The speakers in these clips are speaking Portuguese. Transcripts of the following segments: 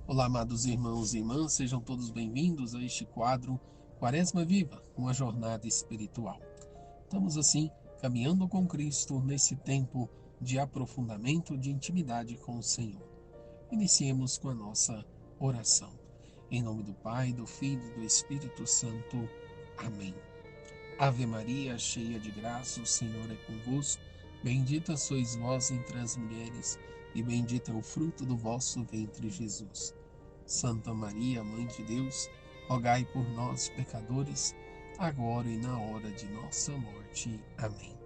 Olá, amados irmãos e irmãs, sejam todos bem-vindos a este quadro Quaresma Viva, uma jornada espiritual. Estamos assim caminhando com Cristo nesse tempo de aprofundamento, de intimidade com o Senhor. Iniciemos com a nossa oração. Em nome do Pai, do Filho e do Espírito Santo. Amém. Ave Maria, cheia de graça, o Senhor é convosco. Bendita sois vós entre as mulheres, e bendito é o fruto do vosso ventre, Jesus. Santa Maria, Mãe de Deus, rogai por nós, pecadores, agora e na hora de nossa morte. Amém.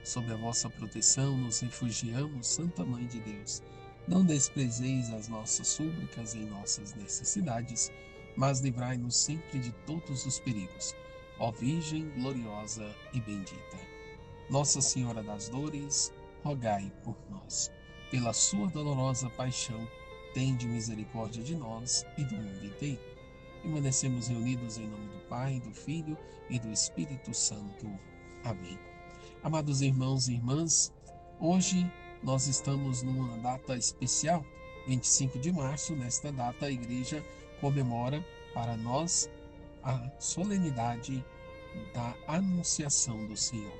Sob a vossa proteção nos refugiamos, Santa Mãe de Deus. Não desprezeis as nossas súplicas em nossas necessidades, mas livrai-nos sempre de todos os perigos. Ó Virgem gloriosa e bendita. Nossa Senhora das Dores, rogai por nós. Pela sua dolorosa paixão, tende misericórdia de nós e do mundo inteiro. Permanecemos reunidos em nome do Pai, do Filho e do Espírito Santo. Amém. Amados irmãos e irmãs, hoje nós estamos numa data especial, 25 de março. Nesta data a igreja comemora para nós a solenidade da Anunciação do Senhor.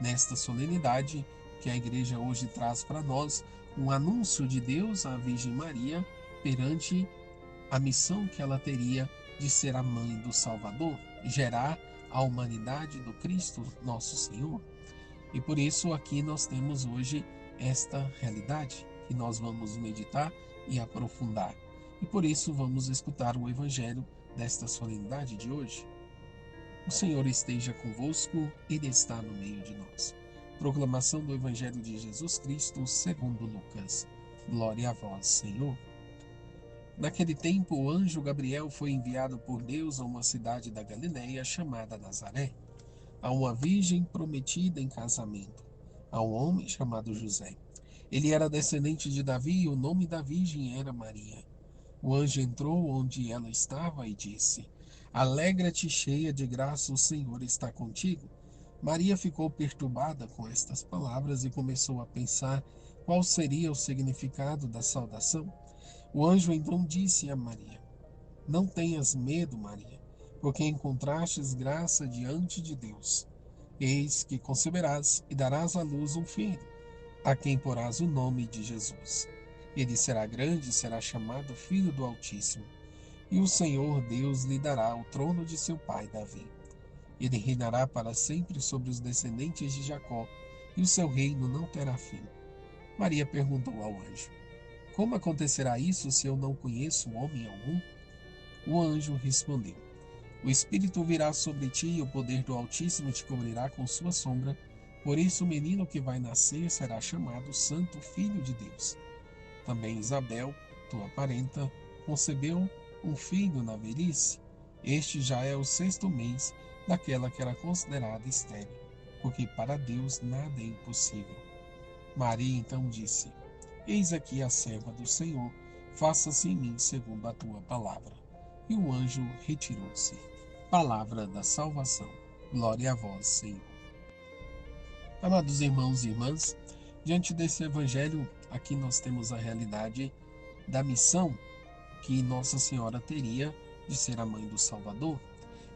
Nesta solenidade que a igreja hoje traz para nós um anúncio de Deus à Virgem Maria perante a missão que ela teria de ser a mãe do Salvador, gerar a humanidade do Cristo, nosso Senhor. E por isso aqui nós temos hoje esta realidade que nós vamos meditar e aprofundar. E por isso vamos escutar o evangelho desta solenidade de hoje. O Senhor esteja convosco, Ele está no meio de nós. Proclamação do Evangelho de Jesus Cristo segundo Lucas. Glória a vós, Senhor. Naquele tempo, o anjo Gabriel foi enviado por Deus a uma cidade da Galiléia chamada Nazaré, a uma virgem prometida em casamento, a um homem chamado José. Ele era descendente de Davi e o nome da virgem era Maria. O anjo entrou onde ela estava e disse: Alegra-te, cheia de graça, o Senhor está contigo. Maria ficou perturbada com estas palavras e começou a pensar qual seria o significado da saudação. O anjo então disse a Maria: Não tenhas medo, Maria, porque encontrastes graça diante de Deus. Eis que conceberás e darás à luz um filho, a quem porás o nome de Jesus. Ele será grande e será chamado Filho do Altíssimo. E o Senhor Deus lhe dará o trono de seu pai Davi. Ele reinará para sempre sobre os descendentes de Jacó, e o seu reino não terá fim. Maria perguntou ao anjo: Como acontecerá isso se eu não conheço homem algum? O anjo respondeu: O Espírito virá sobre ti e o poder do Altíssimo te cobrirá com sua sombra. Por isso o menino que vai nascer será chamado Santo Filho de Deus. Também Isabel, tua parenta, concebeu um filho na velhice. Este já é o 6º mês daquela que era considerada estéril, porque para Deus nada é impossível. Maria então disse: Eis aqui a serva do Senhor, faça-se em mim segundo a tua palavra. E o anjo retirou-se. Palavra da salvação. Glória a vós, Senhor. Amados irmãos e irmãs, diante desse evangelho, aqui nós temos a realidade da missão que Nossa Senhora teria de ser a mãe do Salvador,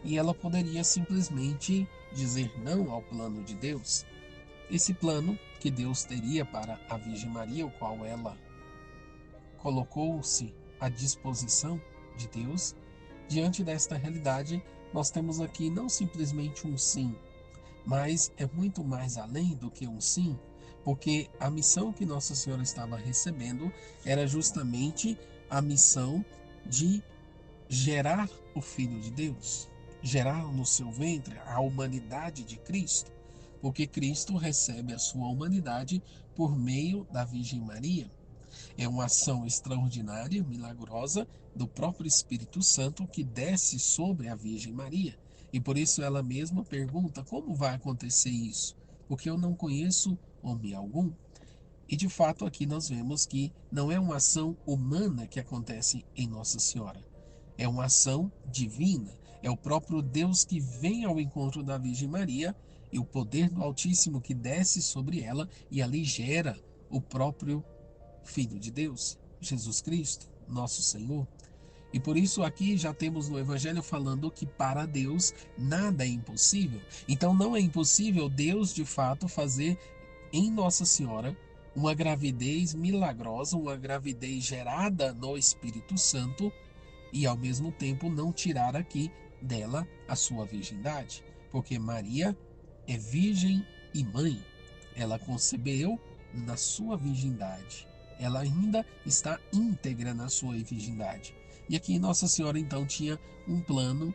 e ela poderia simplesmente dizer não ao plano de Deus. Esse plano que Deus teria para a Virgem Maria, o qual ela colocou-se à disposição de Deus. Diante desta realidade, nós temos aqui não simplesmente um sim, mas é muito mais além do que um sim, porque a missão que Nossa Senhora estava recebendo era justamente a missão de gerar o Filho de Deus, gerar no seu ventre a humanidade de Cristo, porque Cristo recebe a sua humanidade por meio da Virgem Maria. É uma ação extraordinária, milagrosa, do próprio Espírito Santo que desce sobre a Virgem Maria. E por isso ela mesma pergunta: como vai acontecer isso? Porque eu não conheço homem algum. E de fato aqui nós vemos que não é uma ação humana que acontece em Nossa Senhora. É uma ação divina. É o próprio Deus que vem ao encontro da Virgem Maria e o poder do Altíssimo que desce sobre ela e ali gera o próprio Filho de Deus, Jesus Cristo. nosso Senhor. E por isso aqui já temos no Evangelho falando que para Deus nada é impossível. Então não é impossível Deus de fato fazer em Nossa Senhora uma gravidez milagrosa, uma gravidez gerada no Espírito Santo e ao mesmo tempo não tirar aqui dela a sua virgindade. Porque Maria é virgem e mãe. Ela concebeu na sua virgindade. Ela ainda está íntegra na sua virgindade. E aqui Nossa Senhora então tinha um plano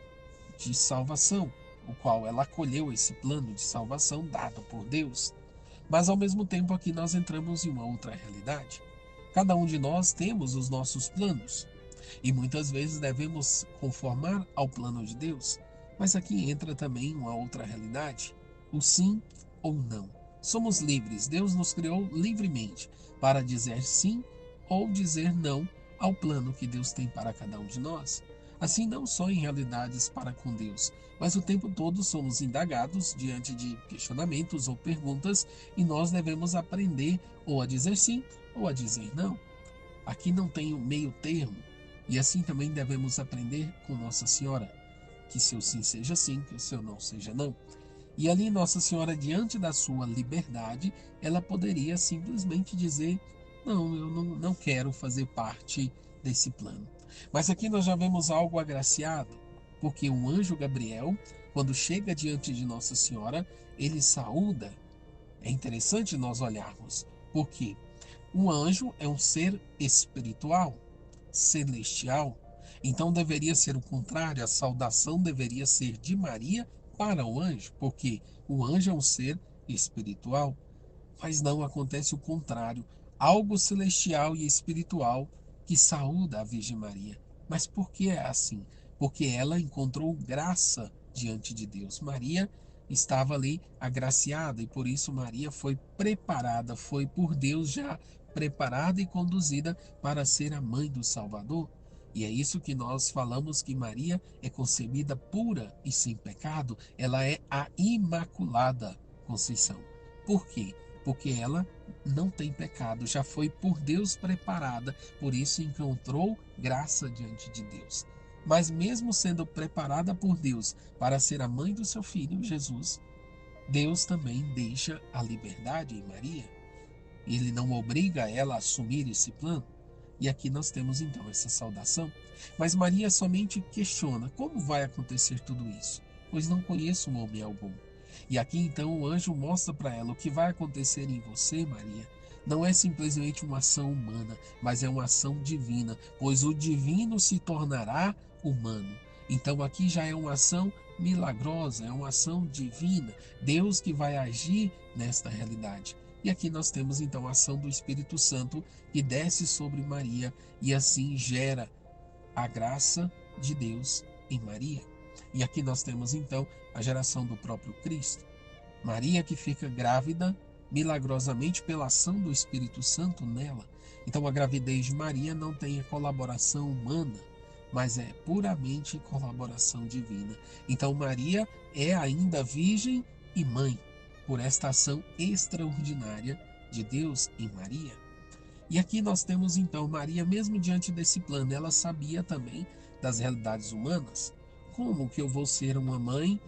de salvação, o qual ela acolheu esse plano de salvação dado por Deus. Mas ao mesmo tempo aqui nós entramos em uma outra realidade. Cada um de nós temos os nossos planos e muitas vezes devemos conformar ao plano de Deus. Mas aqui entra também uma outra realidade, o sim ou não. Somos livres, Deus nos criou livremente para dizer sim ou dizer não ao plano que Deus tem para cada um de nós. Assim, não só em realidades para com Deus, mas o tempo todo somos indagados diante de questionamentos ou perguntas e nós devemos aprender ou a dizer sim ou a dizer não. Aqui não tem um meio termo e assim também devemos aprender com Nossa Senhora, que seu sim seja sim, que o seu não seja não. E ali Nossa Senhora, diante da sua liberdade, ela poderia simplesmente dizer: não, eu não quero fazer parte desse plano. Mas aqui nós já vemos algo agraciado, porque o anjo Gabriel, quando chega diante de Nossa Senhora, ele saúda. É interessante nós olharmos, porque um anjo é um ser espiritual, celestial. Então deveria ser o contrário, a saudação deveria ser de Maria para o anjo, porque o anjo é um ser espiritual. Mas não, acontece o contrário, algo celestial e espiritual que saúda a Virgem Maria. Mas por que é assim? Porque ela encontrou graça diante de Deus. Maria estava ali agraciada e por isso Maria foi preparada, foi por Deus já preparada e conduzida para ser a mãe do Salvador. E é isso que nós falamos, que Maria é concebida pura e sem pecado. Ela é a Imaculada Conceição. Por quê? Porque ela não tem pecado, já foi por Deus preparada, por isso encontrou graça diante de Deus. Mas mesmo sendo preparada por Deus para ser a mãe do seu filho, Jesus, Deus também deixa a liberdade em Maria. Ele não obriga ela a assumir esse plano. E aqui nós temos então essa saudação. Mas Maria somente questiona: como vai acontecer tudo isso? Pois não conheço um homem algum. E aqui então o anjo mostra para ela: o que vai acontecer em você, Maria, não é simplesmente uma ação humana, mas é uma ação divina, pois o divino se tornará humano. Então aqui já é uma ação milagrosa, é uma ação divina, Deus que vai agir nesta realidade. E aqui nós temos então a ação do Espírito Santo que desce sobre Maria e assim gera a graça de Deus em Maria. E aqui nós temos então a geração do próprio Cristo. Maria que fica grávida milagrosamente pela ação do Espírito Santo nela. Então a gravidez de Maria não tem a colaboração humana, mas é puramente colaboração divina. Então Maria é ainda virgem e mãe, por esta ação extraordinária de Deus em Maria. E aqui nós temos então Maria, mesmo diante desse plano, ela sabia também das realidades humanas. Como que eu vou ser uma mãe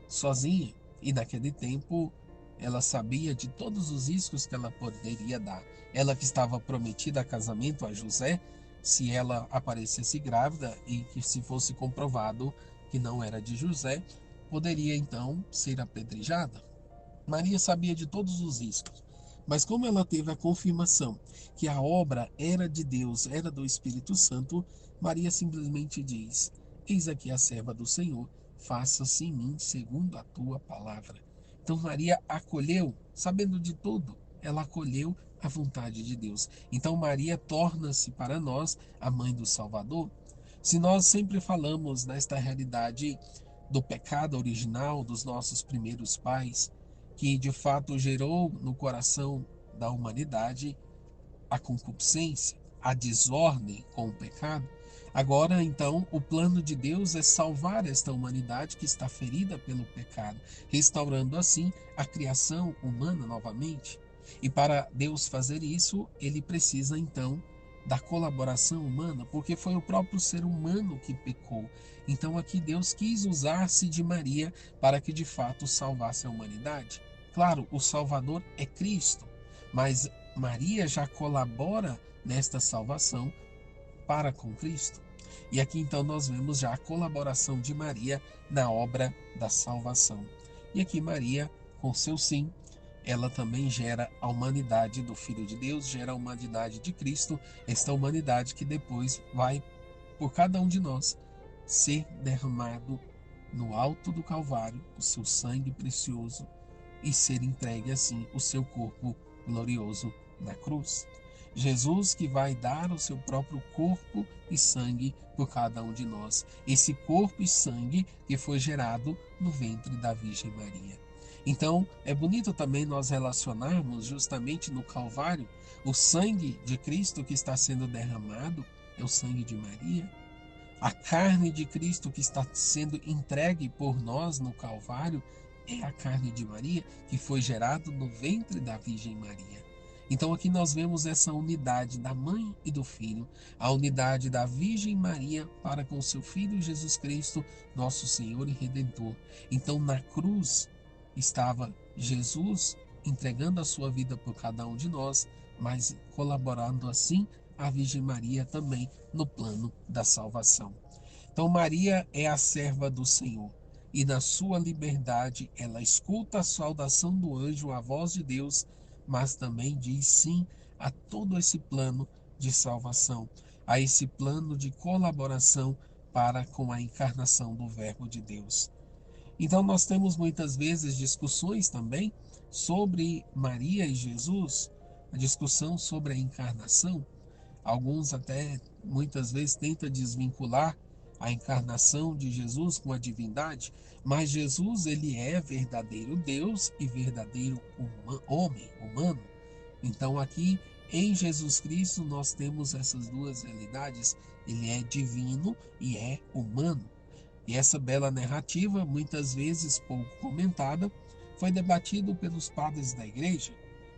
sozinha? E naquele tempo ela sabia de todos os riscos que ela poderia dar. Ela que estava prometida a casamento a José, se ela aparecesse grávida e que se fosse comprovado que não era de José, poderia então ser apedrejada. Maria sabia de todos os riscos, mas como ela teve a confirmação que a obra era de Deus, era do Espírito Santo, Maria simplesmente diz: eis aqui a serva do Senhor, faça-se em mim segundo a tua palavra. Então Maria acolheu, sabendo de tudo, ela acolheu a vontade de Deus. Então Maria torna-se para nós a mãe do Salvador. Se nós sempre falamos nesta realidade do pecado original dos nossos primeiros pais, que de fato gerou no coração da humanidade a concupiscência, a desordem com o pecado. Agora, então, o plano de Deus é salvar esta humanidade que está ferida pelo pecado, restaurando assim a criação humana novamente. E para Deus fazer isso, ele precisa então da colaboração humana, porque foi o próprio ser humano que pecou. Então aqui Deus quis usar-se de Maria para que de fato salvasse a humanidade. Claro, o Salvador é Cristo, mas Maria já colabora nesta salvação para com Cristo. E aqui então nós vemos já a colaboração de Maria na obra da salvação. E aqui Maria, com seu sim, ela também gera a humanidade do Filho de Deus, gera a humanidade de Cristo, esta humanidade que depois vai, por cada um de nós, ser derramado no alto do Calvário, o seu sangue precioso, e ser entregue assim o seu corpo glorioso na cruz. Jesus que vai dar o seu próprio corpo e sangue por cada um de nós. Esse corpo e sangue que foi gerado no ventre da Virgem Maria. Então, é bonito também nós relacionarmos justamente no Calvário o sangue de Cristo que está sendo derramado é o sangue de Maria. A carne de Cristo que está sendo entregue por nós no Calvário é a carne de Maria que foi gerado no ventre da Virgem Maria. Então aqui nós vemos essa unidade da mãe e do filho, a unidade da Virgem Maria para com seu filho Jesus Cristo, nosso Senhor e Redentor. Então na cruz estava Jesus entregando a sua vida por cada um de nós, mas colaborando assim a Virgem Maria também no plano da salvação. Então Maria é a serva do Senhor e na sua liberdade ela escuta a saudação do anjo, a voz de Deus, mas também diz sim a todo esse plano de salvação, a esse plano de colaboração para com a encarnação do Verbo de Deus. Então nós temos muitas vezes discussões também sobre Maria e Jesus, a discussão sobre a encarnação. Alguns até muitas vezes tentam desvincular a encarnação de Jesus com a divindade, mas Jesus ele é verdadeiro Deus e verdadeiro homem, humano. Então aqui em Jesus Cristo nós temos essas duas realidades, ele é divino e é humano. E essa bela narrativa, muitas vezes pouco comentada, foi debatido pelos padres da igreja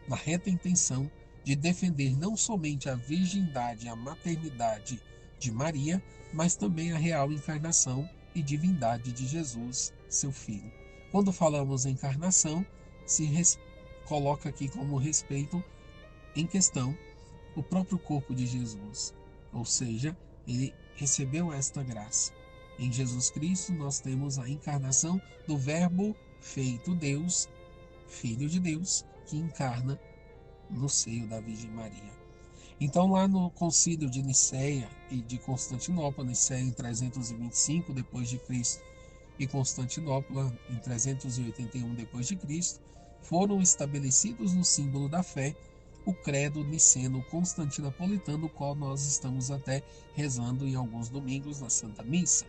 na reta intenção de defender não somente a virgindade e a maternidade de Maria, mas também a real encarnação e divindade de Jesus, seu filho. Quando falamos em encarnação, coloca aqui como respeito em questão o próprio corpo de Jesus, ou seja, ele recebeu esta graça. Em Jesus Cristo nós temos a encarnação do Verbo feito Deus, Filho de Deus, que encarna no seio da Virgem Maria. Então lá no Concílio de Nicéia e de Constantinopla, Nicéia em 325 depois de Cristo e Constantinopla em 381 depois de Cristo, foram estabelecidos no símbolo da fé o credo niceno-constantinopolitano, o qual nós estamos até rezando em alguns domingos na Santa Missa.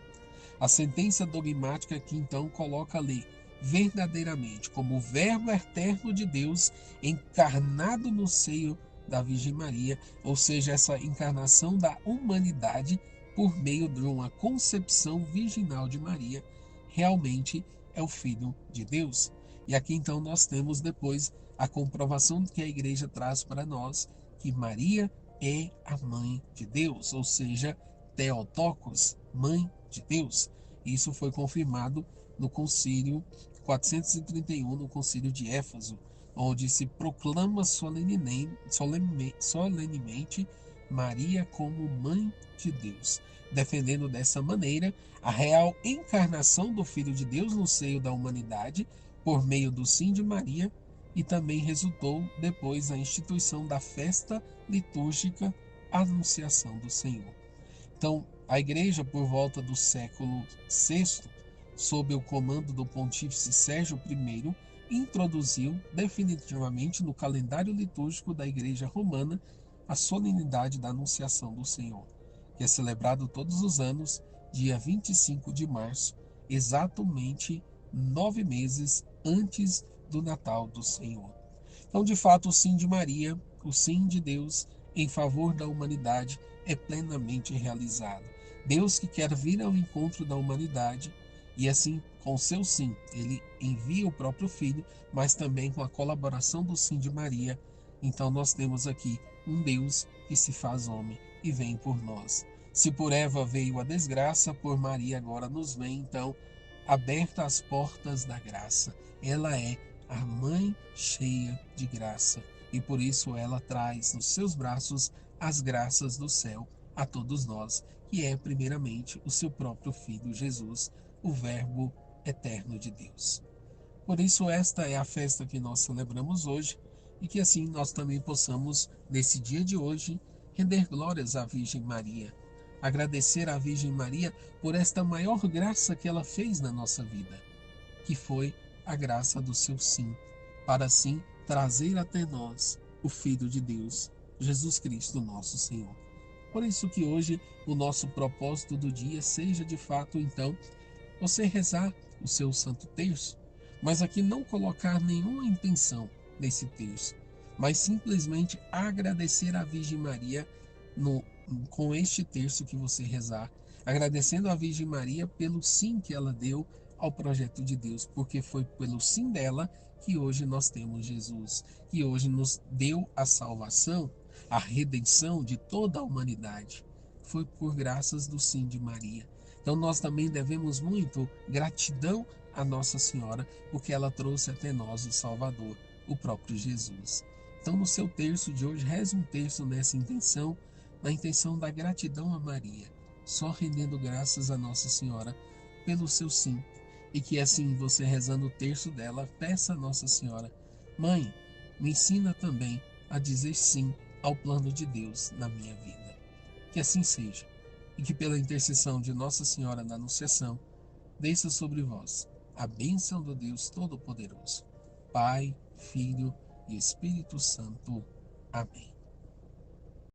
A sentença dogmática que então coloca ali verdadeiramente como o Verbo eterno de Deus encarnado no seio da Virgem Maria, ou seja, essa encarnação da humanidade por meio de uma concepção virginal de Maria, realmente é o Filho de Deus. E aqui então nós temos depois a comprovação que a igreja traz para nós, que Maria é a mãe de Deus, ou seja, Theotokos, mãe de Deus. Isso foi confirmado no concílio 431, no concílio de Éfeso, onde se proclama solenemente Maria como mãe de Deus, defendendo dessa maneira a real encarnação do Filho de Deus no seio da humanidade por meio do sim de Maria, e também resultou depois a instituição da festa litúrgica Anunciação do Senhor. Então, a igreja, por volta do século VI, sob o comando do pontífice Sérgio I, introduziu definitivamente no calendário litúrgico da igreja romana a solenidade da Anunciação do Senhor, que é celebrado todos os anos, dia 25 de março, exatamente 9 meses antes do Natal do Senhor. Então, de fato, o sim de Maria, o sim de Deus em favor da humanidade é plenamente realizado. Deus que quer vir ao encontro da humanidade e assim, com seu sim, ele envia o próprio Filho, mas também com a colaboração do sim de Maria, Então nós temos aqui um Deus que se faz homem e vem por nós. Se por Eva veio a desgraça, por Maria agora nos vem, então, aberta as portas da graça. Ela é a mãe cheia de graça e por isso ela traz nos seus braços as graças do céu a todos nós, que é primeiramente o seu próprio Filho Jesus, o Verbo eterno de Deus. Por isso esta é a festa que nós celebramos hoje e que assim nós também possamos, nesse dia de hoje, render glórias à Virgem Maria, agradecer à Virgem Maria por esta maior graça que ela fez na nossa vida, que foi a graça do seu sim, para assim trazer até nós o Filho de Deus, Jesus Cristo, nosso Senhor. Por isso que hoje o nosso propósito do dia seja de fato, então, você rezar o seu Santo Terço, mas aqui não colocar nenhuma intenção nesse terço, mas simplesmente agradecer à Virgem Maria no, com este terço que você rezar, agradecendo à Virgem Maria pelo sim que ela deu ao projeto de Deus, porque foi pelo sim dela que hoje nós temos Jesus, que hoje nos deu a salvação, a redenção de toda a humanidade. Foi por graças do sim de Maria. Então nós também devemos muito gratidão a Nossa Senhora, porque ela trouxe até nós o Salvador, o próprio Jesus. Então no seu terço de hoje, reze um terço nessa intenção, na intenção da gratidão a Maria, só rendendo graças a Nossa Senhora pelo seu sim. E que assim, você rezando o terço dela, peça a Nossa Senhora: Mãe, me ensina também a dizer sim ao plano de Deus na minha vida. Que assim seja, e que pela intercessão de Nossa Senhora na Anunciação, desça sobre vós a bênção do Deus Todo-Poderoso, Pai, Filho e Espírito Santo. Amém.